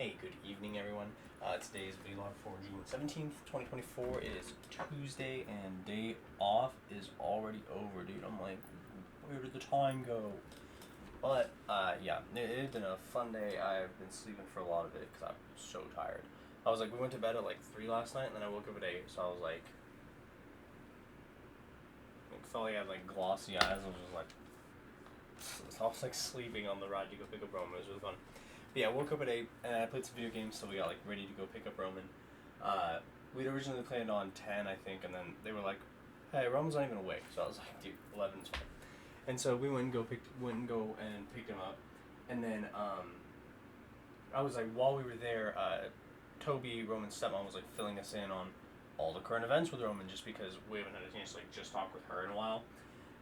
Hey, good evening, everyone. Today's vlog for June 17th, 2024. It is Tuesday, and day off is already over, dude. I'm like, where did the time go? But, yeah, it's been a fun day. I've been sleeping for a lot of it because I'm so tired. We went to bed at like 3 last night, and then I woke up at 8, so I was like, it felt like I had like glossy eyes. I was like sleeping on the ride to go pick up Roman. It was really fun. But yeah, I woke up at 8 and I played some video games, so we got like ready to go pick up Roman. We'd originally planned on 10, I think, and then they were like, "Hey, Roman's not even awake." So I was like, "Dude, 11's fine." And so we went and go and picked him up, and then I was like, while we were there, Toby, Roman's stepmom, was like filling us in on all the current events with Roman, just because we haven't had a chance to like just talk with her in a while.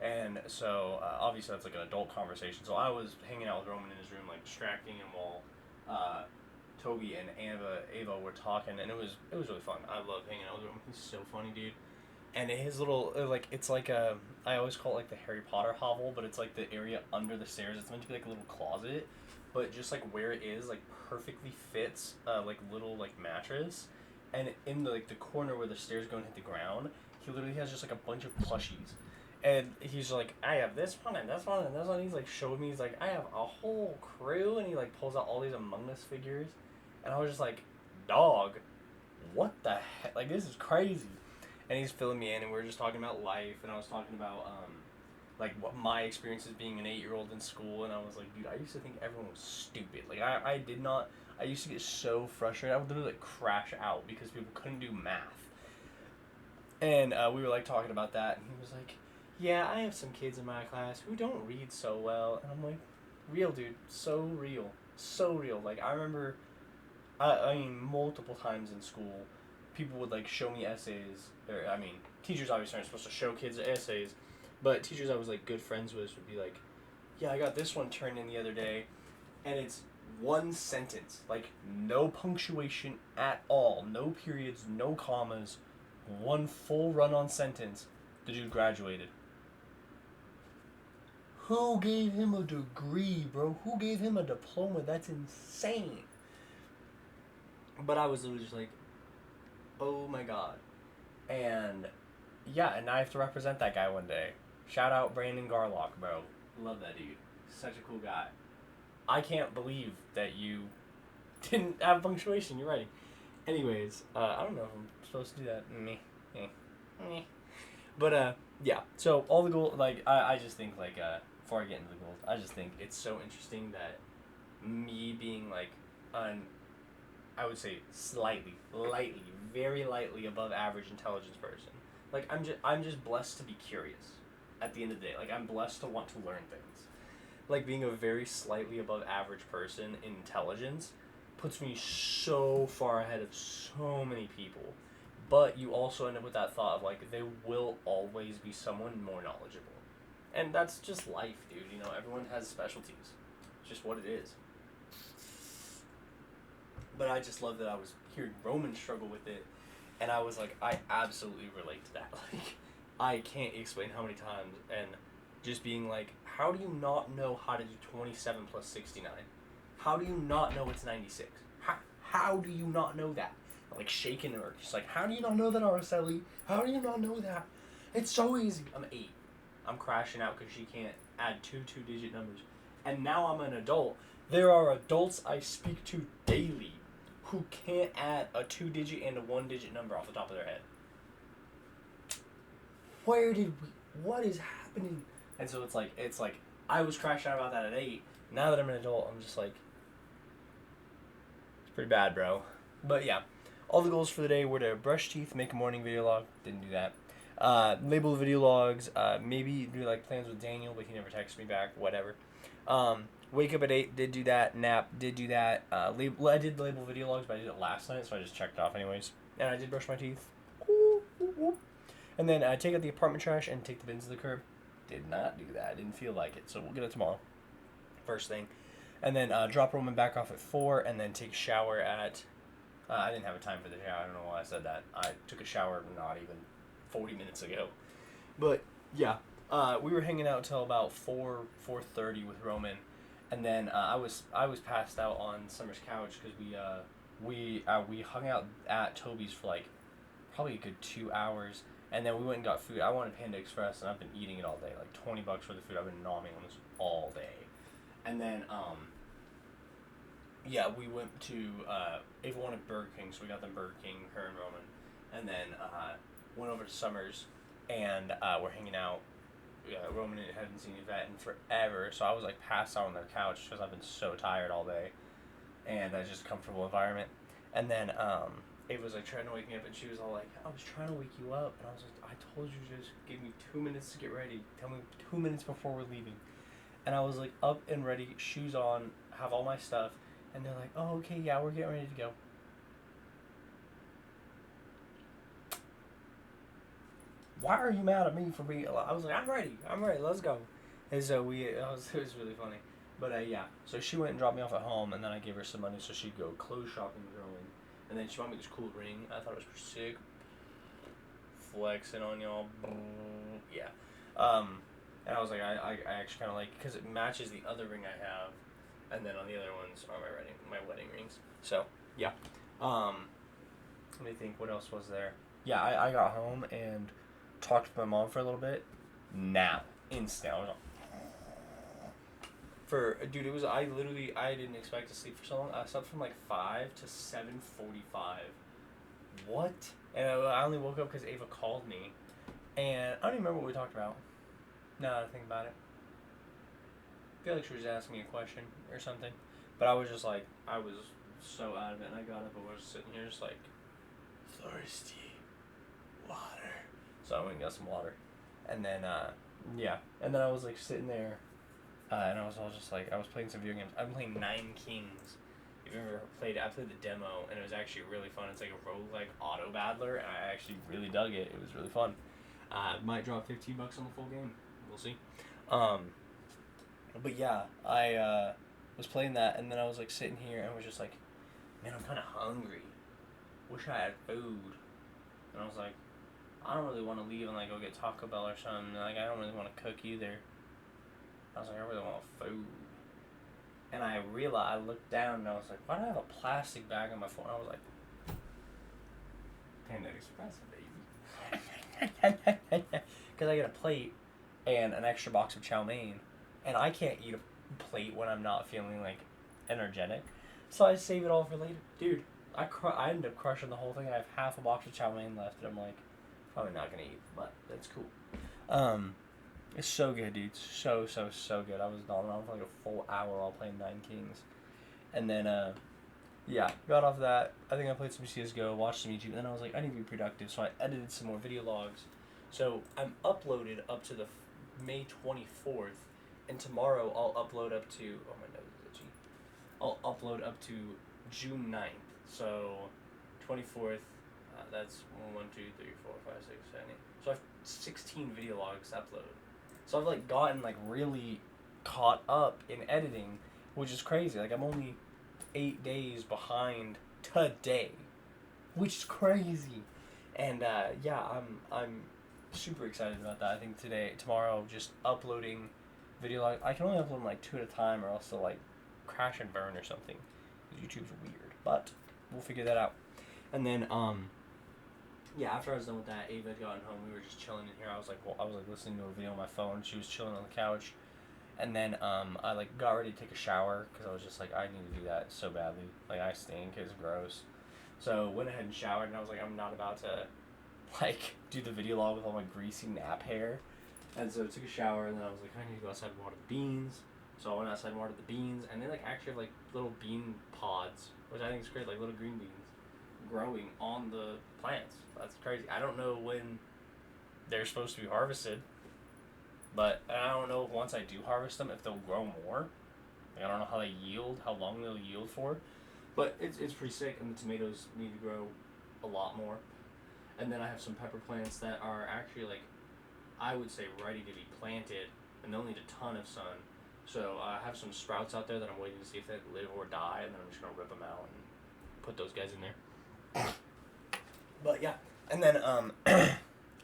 And so, obviously that's like an adult conversation. So I was hanging out with Roman in his room, like distracting him while Toby and Ava were talking, and it was really fun. I love hanging out with Roman. He's so funny, dude. And his little it's like a, I always call it like the Harry Potter hovel, but it's like the area under the stairs. It's meant to be like a little closet, but just like where it is, like perfectly fits like little like mattress. And in the like the corner where the stairs go and hit the ground, he literally has just like a bunch of plushies. And he's like, I have this one and this one and this one. He's like showed me. He's like, I have a whole crew, and he like pulls out all these Among Us figures, and I was just like, dog, what the heck? Like, this is crazy. And he's filling me in, and we were just talking about life, and I was talking about like what my experiences being an 8-year-old in school, and I was like, dude, I used to think everyone was stupid. Like I did not. I used to get so frustrated. I would literally like crash out because people couldn't do math. And we were like talking about that, and he was like, "Yeah, I have some kids in my class who don't read so well." And I'm like, "Real, dude, so real, so real." Like I remember, I mean, multiple times in school, people would like show me essays. Or I mean, teachers obviously aren't supposed to show kids essays, but teachers I was like good friends with would be like, "Yeah, I got this one turned in the other day, and it's one sentence, like no punctuation at all, no periods, no commas." One full run-on sentence. The dude graduated. Who gave him a degree, bro? Who gave him a diploma? That's insane. But I was literally just like, oh my god. And yeah, and I have to represent that guy one day. Shout out Brandon Garlock, bro. Love that dude. Such a cool guy. I can't believe that you didn't have punctuation. You're right. Anyways, I don't know if I'm supposed to do that. Me. But yeah. So all the goals, like I just think like before I get into the goals, I just think it's so interesting that me being like I would say lightly, very lightly above average intelligence person. Like I'm just blessed to be curious. At the end of the day, like I'm blessed to want to learn things. Like being a very slightly above average person in intelligence puts me so far ahead of so many people. But you also end up with that thought of like there will always be someone more knowledgeable. And that's just life, dude. You know, everyone has specialties. It's just what it is. But I just love that I was hearing Roman struggle with it, and I was like, I absolutely relate to that. Like, I can't explain how many times, and just being like, how do you not know how to do 27 plus 69? How do you not know it's 96? How do you not know that? Like shaking her, just like, how do you not know that, Araceli? How do you not know that? It's so easy. I'm 8. I'm crashing out because she can't add two-digit numbers. And now I'm an adult. There are adults I speak to daily who can't add a 2-digit and a 1-digit number off the top of their head. What is happening? And so it's like, I was crashing out about that at 8. Now that I'm an adult, I'm just like, it's pretty bad, bro. But yeah, all the goals for the day were to brush teeth, make a morning video log. Didn't do that. Label the video logs. Maybe do like plans with Daniel, but he never texted me back. Whatever. Wake up at 8. Did do that. Nap. Did do that. I did label video logs, but I did it last night, so I just checked it off anyways. And I did brush my teeth. And then take out the apartment trash and take the bins to the curb. Did not do that. I didn't feel like it, so we'll get it tomorrow. First thing. And then drop Roman back off at 4, and then take a shower at... I didn't have a time for the shower. I don't know why I said that. I took a shower not even 40 minutes ago. But, yeah. We were hanging out till about 4:30 with Roman. And then I was passed out on Summer's couch because we hung out at Toby's for like probably a good 2 hours, and then we went and got food. I wanted Panda Express, and I've been eating it all day, like $20 for the food. I've been nomming on this all day, and then yeah, we went to Ava wanted Burger King, so we got them Burger King, her and Roman, and then went over to Summers, and we're hanging out. Yeah, Roman hadn't seen Yvette in forever, so I was like passed out on their couch because I've been so tired all day, and that's just a comfortable environment. And then Ava was like trying to wake me up, and she was all like, "I was trying to wake you up," and I was like, "I told you to just give me 2 minutes to get ready. Tell me 2 minutes before we're leaving." And I was like up and ready, shoes on, have all my stuff, and they're like, "Oh, okay, yeah, we're getting ready to go." Why are you mad at me for being? I was like, I'm ready, let's go. And so it was really funny. But yeah, so she went and dropped me off at home, and then I gave her some money so she'd go clothes shopping with Rowan. And then she bought me this cool ring. I thought it was pretty sick. Flexing on y'all. Yeah. And I was like, I actually kind of like, because it matches the other ring I have, and then on the other ones are my wedding rings. So yeah. Let me think. What else was there? Yeah, I got home and talked to my mom for a little bit. Nap. Instant. I was like, dude, it was, I didn't expect to sleep for so long. I slept from like 5 to 7:45. What? And I only woke up because Ava called me. And I don't even remember what we talked about. Now that I think about it. I feel like she was asking me a question or something. But I was just like, I was so out of it. And I got up and was sitting here just like, thirsty. Water. So I went and got some water. And then, yeah. And then I was like sitting there. And I was all just like, I was playing some video games. I'm playing Nine Kings. If you've ever played it, I played the demo, and it was actually really fun. It's like a roguelike auto battler, and I actually really dug it. It was really fun. Might drop $15 on the full game. We'll see. But yeah, I was playing that, and then I was like sitting here and was just like, man, I'm kind of hungry. Wish I had food. And I was like, I don't really want to leave and like go get Taco Bell or something. Like, I don't really want to cook either. I was like, I really want food. And I realized, I looked down and I was like, why do I have a plastic bag on my phone? I was like, Panda Express, baby. Because I get a plate and an extra box of chow mein. And I can't eat a plate when I'm not feeling like energetic. So I save it all for later. Dude, I ended up crushing the whole thing. I have half a box of chow mein left. And I'm like, probably not going to eat, but that's cool. It's so good, dude. So good. I was nodding on for like a full hour while playing Nine Kings. And then, yeah, got off that. I think I played some CSGO, watched some YouTube, and then I was like, I need to be productive, so I edited some more video logs. So I'm uploaded up to the May 24th, and tomorrow I'll upload up to, oh, my nose is itchy. I'll upload up to June 9th. So 24th, that's 1, 2, 3, 4, 5, 6, 7, 8. So I have 16 video logs to upload. So I've like gotten like really caught up in editing, which is crazy. Like I'm only 8 days behind today, which is crazy. And yeah, I'm super excited about that. I think tomorrow, just uploading video. I can only upload them like 2 at a time, or else they'll like crash and burn or something. YouTube's weird, but we'll figure that out. And then yeah, after I was done with that, Ava had gotten home. We were just chilling in here. I was like listening to a video on my phone. She was chilling on the couch, and then I like got ready to take a shower because I was just like, I need to do that so badly. Like I stink. It's gross. So went ahead and showered, and I was like, I'm not about to like do the video log with all my greasy nap hair. And so I took a shower, and then I was like, I need to go outside and water the beans. So I went outside and watered the beans, and they like actually have like little bean pods, which I think is great, like little green beans growing on the plants. That's crazy. I don't know when they're supposed to be harvested, but I don't know if once I do harvest them if they'll grow more. Like, I don't know how they yield, how long they'll yield for, but it's pretty sick. And the tomatoes need to grow a lot more. And then I have some pepper plants that are actually like, I would say ready to be planted, and they'll need a ton of sun. So I have some sprouts out there that I'm waiting to see if they live or die, and then I'm just gonna rip them out and put those guys in there. But yeah, and then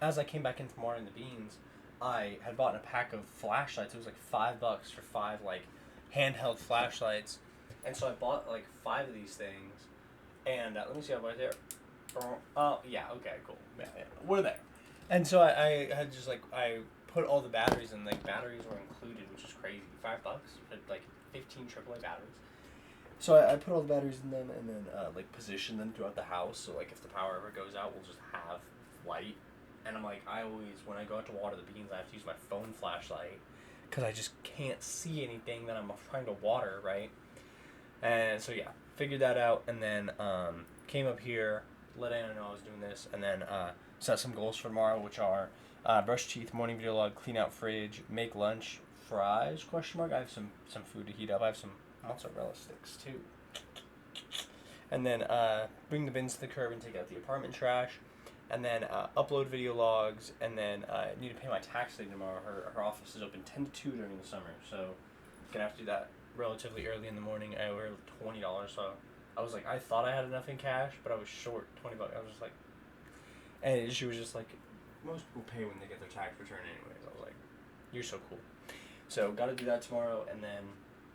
as I came back in from watering the beans, I had bought a pack of flashlights. It was like $5 for 5 like handheld flashlights. And so I bought like 5 of these things. And let me see how about there. Oh, yeah, okay, cool. Yeah, we're there. And so I had just like, I put all the batteries in, like batteries were included, which is crazy. $5 for like 15 AAA batteries. So I put all the batteries in them and then like position them throughout the house. So like if the power ever goes out, we'll just have light. And I'm like, I always, when I go out to water the beans, I have to use my phone flashlight because I just can't see anything that I'm trying to water, right? And so yeah, figured that out, and then came up here, let Anna know I was doing this, and then set some goals for tomorrow, which are brush teeth, morning video log, clean out fridge, make lunch, fries, question mark. I have some food to heat up. I have some mozzarella sticks too. And then bring the bins to the curb and take out the apartment trash. And then upload video logs, and then I need to pay my tax lady tomorrow. Her office is open 10 to 2 during the summer, so gonna have to do that relatively early in the morning. I owe her $20, so I was like, I thought I had enough in cash, but I was short $20. I was just like, and she was just like, most people pay when they get their tax return anyways. I was like, you're so cool. So got to do that tomorrow, and then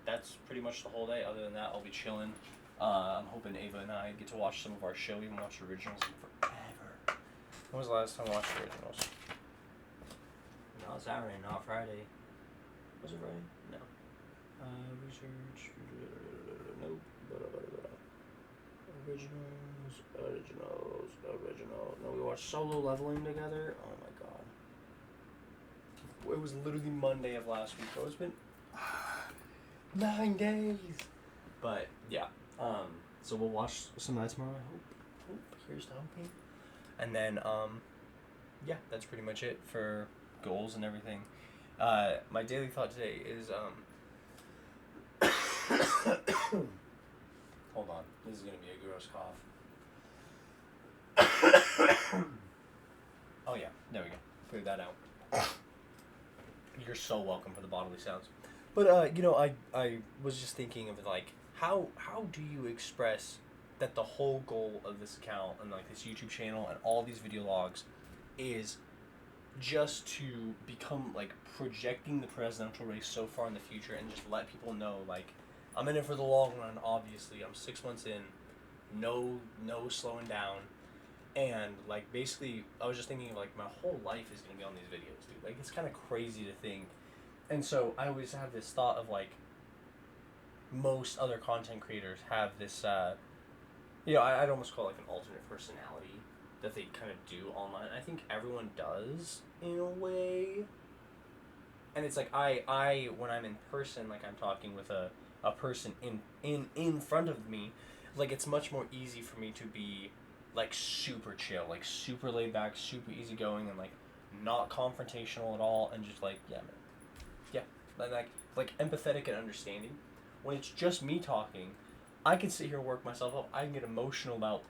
that's pretty much the whole day. Other than that, I'll be chilling. I'm hoping Ava and I get to watch some of our show. We haven't watched originals in forever. When was the last time I watched the originals? No, Saturday, not Friday. Was it Friday? No. Research. Nope. Originals. No, we watched Solo Leveling together. Oh my god. It was literally Monday of last week. So it's been 9 days. But yeah. So we'll watch some of that tomorrow. I hope. Here's to hoping. And then, yeah, that's pretty much it for goals and everything. My daily thought today is, hold on, this is going to be a gross cough. Oh yeah, there we go. Cleared that out. You're so welcome for the bodily sounds. But, I was just thinking of like, how do you express that the whole goal of this account and like this YouTube channel and all these video logs is just to become like projecting the presidential race so far in the future and just let people know like I'm in it for the long run. Obviously, I'm 6 months in, no slowing down, and like basically I was just thinking like my whole life is gonna be on these videos, dude. Like it's kind of crazy to think, and so I always have this thought of like most other content creators have this. I'd almost call it like an alternate personality that they kind of do online. I think everyone does in a way. And it's like I when I'm in person, like I'm talking with a person in front of me, like it's much more easy for me to be like super chill, like super laid back, super easygoing, and like not confrontational at all, and just like like empathetic and understanding. When it's just me talking, I can sit here and work myself up. I can get emotional about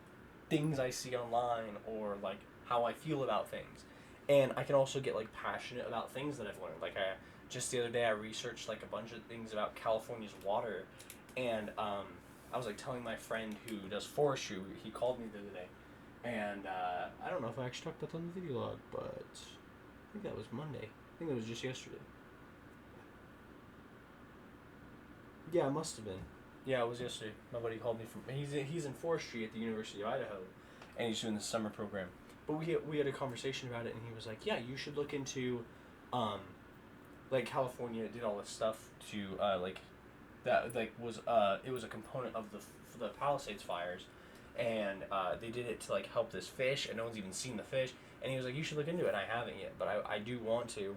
things I see online or like how I feel about things. And I can also get like passionate about things that I've learned. Like just the other day I researched like a bunch of things about California's water, and I was like telling my friend who does forestry, he called me the other day, and I don't know if I actually talked about that on the video log, but I think that was Monday. I think it was just yesterday. Yeah, it must have been. Yeah, it was yesterday. My buddy called me from. He's in forestry at the University of Idaho, and he's doing the summer program. But we had a conversation about it, and he was like, "Yeah, you should look into, like California did all this stuff to like, that like was it was a component of the Palisades fires, and they did it to like help this fish, and no one's even seen the fish. And he was like, you should look into it. And I haven't yet, but I do want to,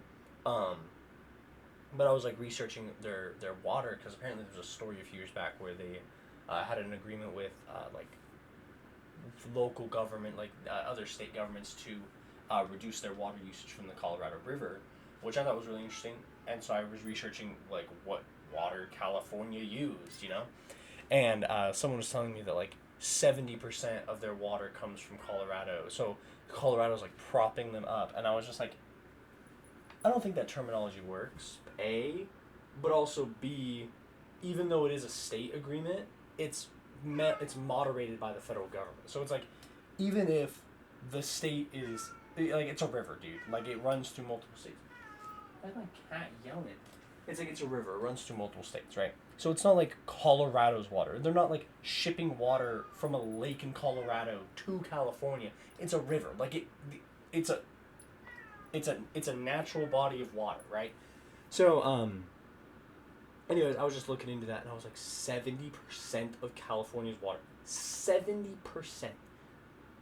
But I was like researching their water, because apparently there was a story a few years back where they had an agreement with like local government, like other state governments, to reduce their water usage from the Colorado River, which I thought was really interesting. And so I was researching like what water California used, and someone was telling me that like 70% of their water comes from Colorado. So Colorado's like propping them up, and I was just like, I don't think that terminology works, A, but also B, even though it is a state agreement, it's moderated by the federal government. So it's like, even if the state is, like, it's a river, dude. Like, it runs through multiple states. Why is my cat yelling? it's like it's a river. It runs through multiple states, right? So it's not like Colorado's water. They're not like shipping water from a lake in Colorado to California. It's a river. Like it's a it's a natural body of water, right? So anyways, I was just looking into that, and I was like 70% of California's water. 70%.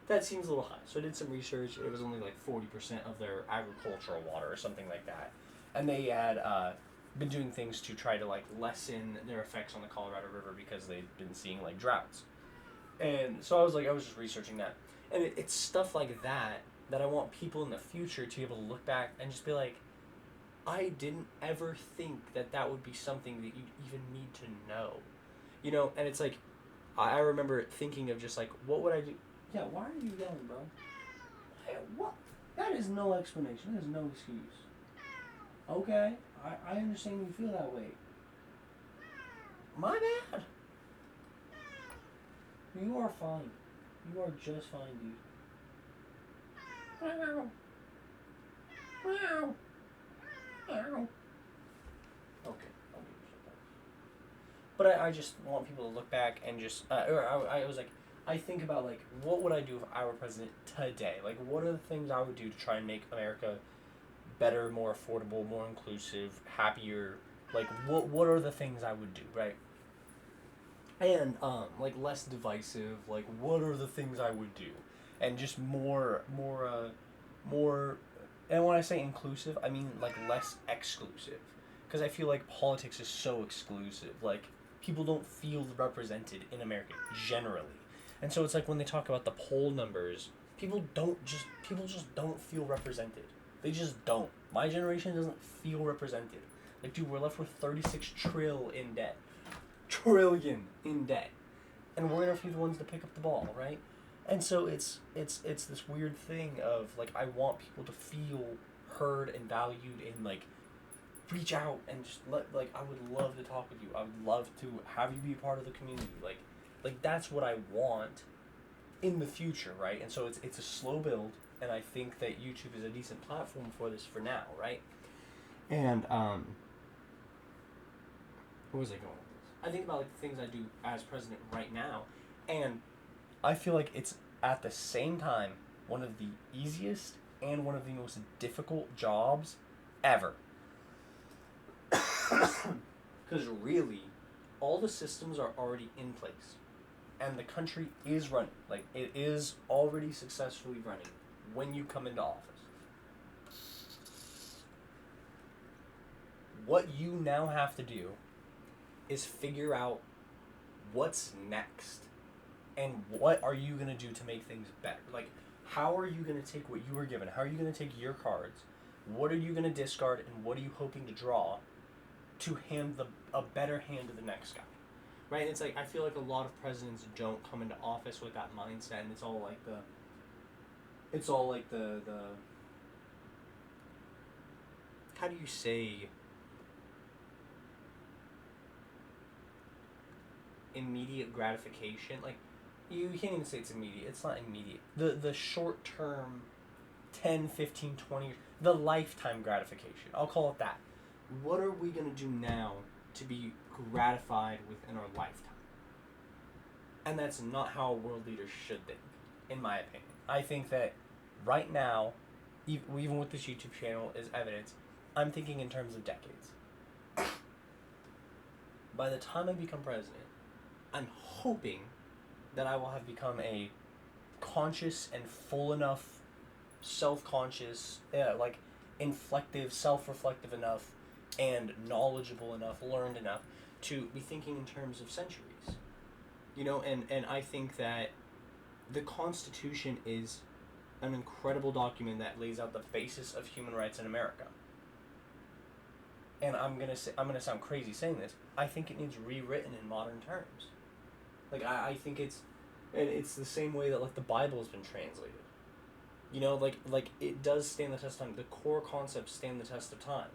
That seems a little high. So I did some research. It was only like 40% of their agricultural water or something like that. And they had been doing things to try to like lessen their effects on the Colorado River because they've been seeing like droughts. And so I was just researching that. And it's stuff like that I want people in the future to be able to look back and just be like, I didn't ever think that would be something that you'd even need to know. You know, and it's like, I remember thinking of just like, what would I do? Yeah, why are you yelling, bro? Hey, what? That is no explanation. That is no excuse. Okay, I understand you feel that way. My bad. You are fine. You are just fine, dude. Meow. Meow. Meow. Okay, I'll give you something. But I just want people to look back and just, I was like, I think about like, what would I do if I were president today? Like, what are the things I would do to try and make America better, more affordable, more inclusive, happier? Like, what are the things I would do, right? And like less divisive. Like, what are the things I would do? And just more. And when I say inclusive, I mean like less exclusive, because I feel like politics is so exclusive. Like, people don't feel represented in America generally. And so it's like when they talk about the poll numbers, people just don't feel represented. They just don't. My generation doesn't feel represented. Like, dude, we're left with 36 trillion in debt, and we're gonna be the ones to pick up the ball, right? And so it's this weird thing of like, I want people to feel heard and valued, and like reach out and just like, I would love to talk with you. I would love to have you be part of the community. Like that's what I want in the future, right? And so it's a slow build, and I think that YouTube is a decent platform for this for now, right? And where was I going with this? I think about like the things I do as president right now, and I feel like it's at the same time one of the easiest and one of the most difficult jobs ever. Because really, all the systems are already in place, and the country is running. Like, it is already successfully running when you come into office. What you now have to do is figure out what's next, and what are you going to do to make things better. Like, how are you going to take what you were given? How are you going to take your cards? What are you going to discard, and what are you hoping to draw to hand a better hand to the next guy? Right? And it's like, I feel like a lot of presidents don't come into office with that mindset, and it's all like the how do you say, immediate gratification? Like, you can't even say it's immediate. It's not immediate. The short term, 10, 15, 20 years, the lifetime gratification. I'll call it that. What are we going to do now to be gratified within our lifetime? And that's not how a world leader should think, in my opinion. I think that right now, even with this YouTube channel is evidence, I'm thinking in terms of decades. By the time I become president, I'm hoping that I will have become a conscious and full enough, self-conscious, like inflective, self-reflective enough, and knowledgeable enough, learned enough to be thinking in terms of centuries. You know, and I think that the Constitution is an incredible document that lays out the basis of human rights in America. And I'm gonna sound crazy saying this. I think it needs rewritten in modern terms. Like, I think it's the same way that like the Bible has been translated. You know, like it does stand the test of time. The core concepts stand the test of time.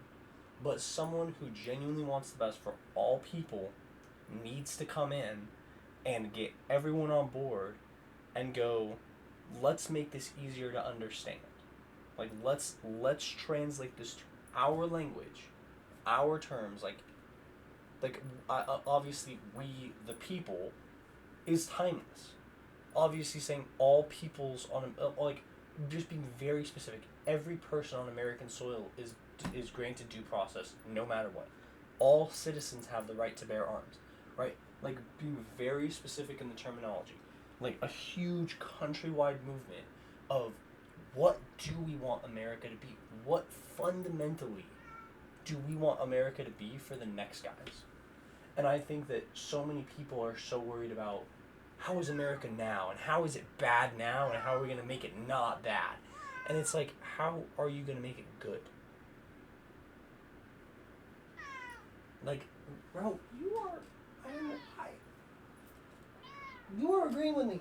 But someone who genuinely wants the best for all people needs to come in and get everyone on board and go, let's make this easier to understand. Like, let's translate this to our language, our terms, obviously we the people is timeless. Obviously saying all peoples on just being very specific. Every person on American soil is granted due process no matter what. All citizens have the right to bear arms, right? Like being very specific in the terminology. Like a huge countrywide movement of what do we want America to be? What fundamentally do we want America to be for the next guys? And I think that so many people are so worried about how is America now and how is it bad now and how are we going to make it not bad? And it's like, how are you going to make it good? Like, bro, you are, I don't know, you are agreeing with me.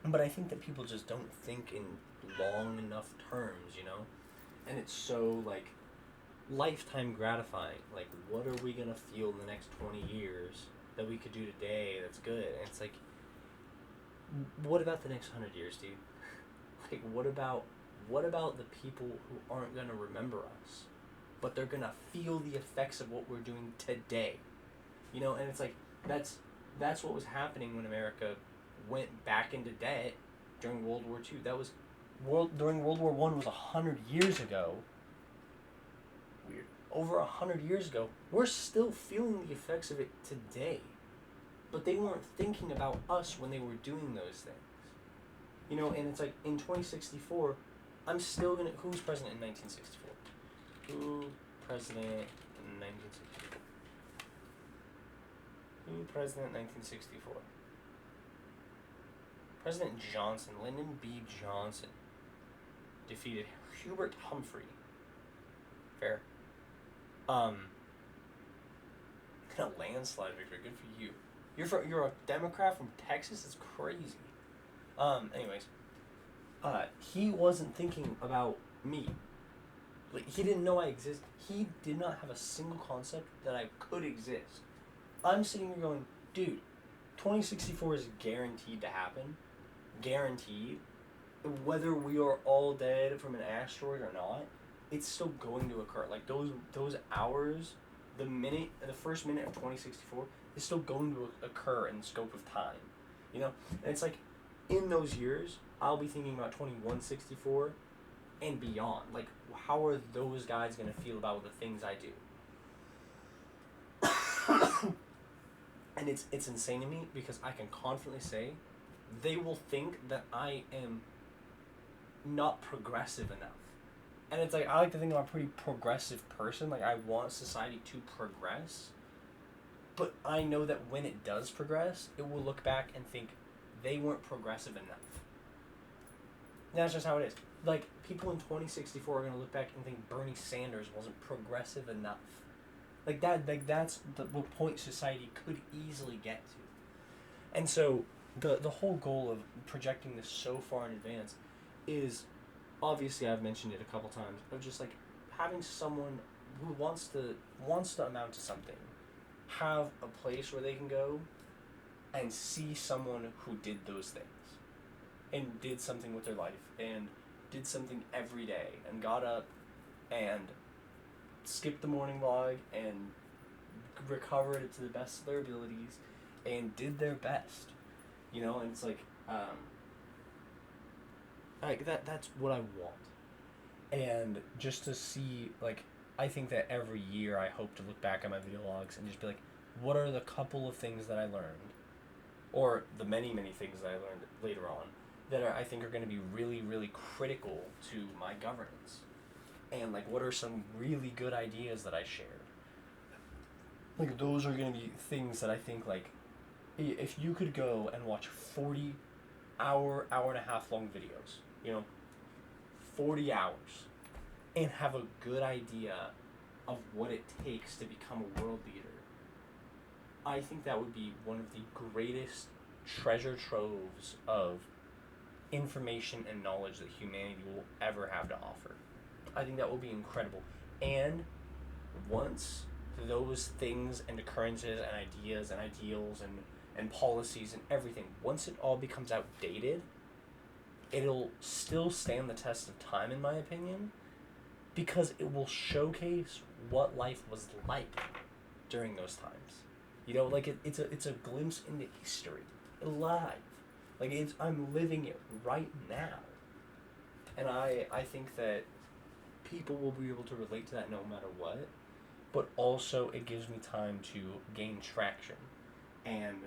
But I think that people just don't think in long enough terms, you know? And it's so, like, lifetime gratifying. Like, what are we going to feel in the next 20 years that we could do today that's good? And it's like, what about the next 100 years, dude? Like, what about the people who aren't going to remember us, but they're going to feel the effects of what we're doing today? You know, and it's like, that's what was happening when America went back into debt during World War II. That was during World War I was 100 years ago. Weird. Over 100 years ago. We're still feeling the effects of it today. But they weren't thinking about us when they were doing those things. You know, and it's like in 2064, I'm still gonna. Who's president in 1964? Who president in 1964? Who president in 1964? President Johnson, Lyndon B. Johnson, defeated Hubert Humphrey. Fair. A landslide victory. Good for you. You're a Democrat from Texas. It's crazy. Anyways, he wasn't thinking about me. Like, he didn't know I exist. He did not have a single concept that I could exist. I'm sitting here going, dude, 2064 is guaranteed to happen. Guaranteed. Whether we are all dead from an asteroid or not, it's still going to occur. Like those hours, the first minute of 2064 is still going to occur in the scope of time. You know? And it's like, in those years, I'll be thinking about 2164 and beyond. Like, how are those guys going to feel about the things I do? And it's insane to me because I can confidently say they will think that I am not progressive enough. And it's like, I like to think I'm a pretty progressive person. Like, I want society to progress. But I know that when it does progress, it will look back and think they weren't progressive enough. And that's just how it is. Like, people in 2064 are going to look back and think Bernie Sanders wasn't progressive enough. That's the point society could easily get to. And so, the whole goal of projecting this so far in advance is, obviously I've mentioned it a couple times, of just like having someone who wants to amount to something, have a place where they can go and see someone who did those things and did something with their life and did something every day and got up and skipped the morning log and recovered it to the best of their abilities and did their best, you know. And it's like that's what I want. And just to see, like, I think that every year I hope to look back at my video logs and just be like, what are the couple of things that I learned, or the many things that I learned later on that I think are going to be really, really critical to my governance. And, like, what are some really good ideas that I shared? Like, those are going to be things that I think, like, if you could go and watch 40-hour, hour-and-a-half long videos, you know, 40 hours, and have a good idea of what it takes to become a world leader, I think that would be one of the greatest treasure troves of information and knowledge that humanity will ever have to offer. I think that will be incredible. And once those things and occurrences and ideas and ideals and policies and everything, once it all becomes outdated, it'll still stand the test of time, in my opinion, because it will showcase what life was like during those times. You know, like it's a glimpse into history, live. Like I'm living it right now, and I think that people will be able to relate to that no matter what. But also, it gives me time to gain traction, and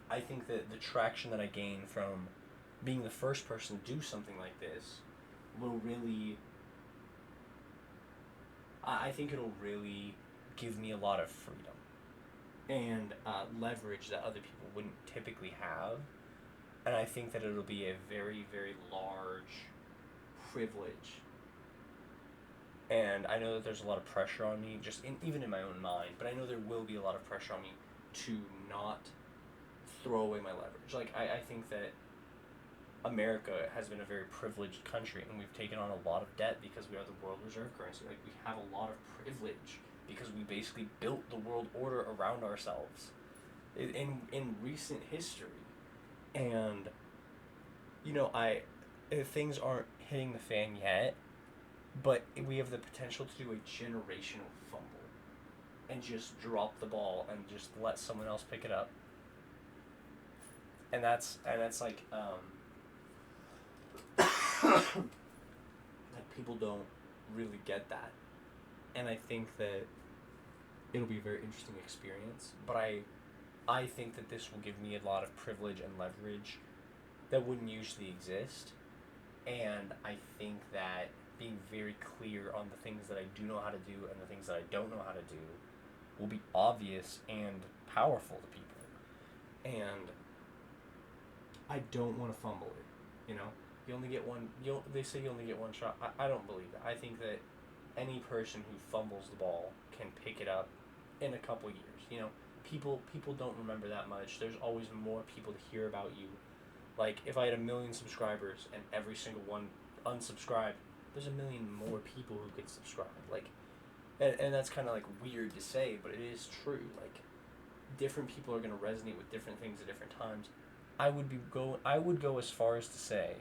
I think that the traction that I gain from being the first person to do something like this will really, I think it'll really give me a lot of freedom and leverage that other people wouldn't typically have. And I think that it'll be a very, very large privilege. And I know that there's a lot of pressure on me, even in my own mind, but I know there will be a lot of pressure on me to not throw away my leverage. Like, I think that America has been a very privileged country, and we've taken on a lot of debt because we are the world reserve currency. Like, we have a lot of privilege because we basically built the world order around ourselves in recent history. And, you know, things aren't hitting the fan yet, but we have the potential to do a generational fumble and just drop the ball and just let someone else pick it up. And that's like like people don't really get that. And I think that it'll be a very interesting experience, but I think that this will give me a lot of privilege and leverage that wouldn't usually exist. And I think that being very clear on the things that I do know how to do and the things that I don't know how to do will be obvious and powerful to people. And I don't want to fumble it, you know? You only get one, they say you only get one shot. I don't believe that. I think that any person who fumbles the ball can pick it up in a couple years, you know? People don't remember that much. There's always more people to hear about you. Like, if I had 1 million subscribers and every single one unsubscribed, there's 1 million more people who could subscribe. Like, and that's kind of like weird to say, but it is true. Like, different people are going to resonate with different things at different times. I would go as far as to say,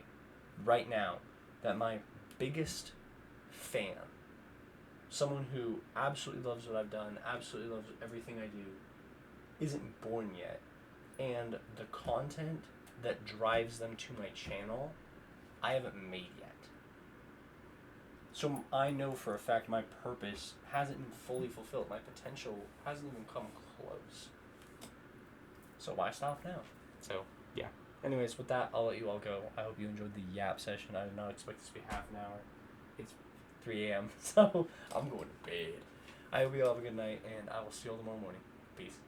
right now, that my biggest fan, someone who absolutely loves what I've done, absolutely loves everything I do, isn't born yet. And the content that drives them to my channel, I haven't made yet. So I know for a fact my purpose hasn't been fully fulfilled. My potential hasn't even come close. So why stop now? So, yeah. Anyways, with that, I'll let you all go. I hope you enjoyed the yap session. I did not expect this to be half an hour. It's 3 a.m., so I'm going to bed. I hope you all have a good night, and I will see you all tomorrow morning. Peace.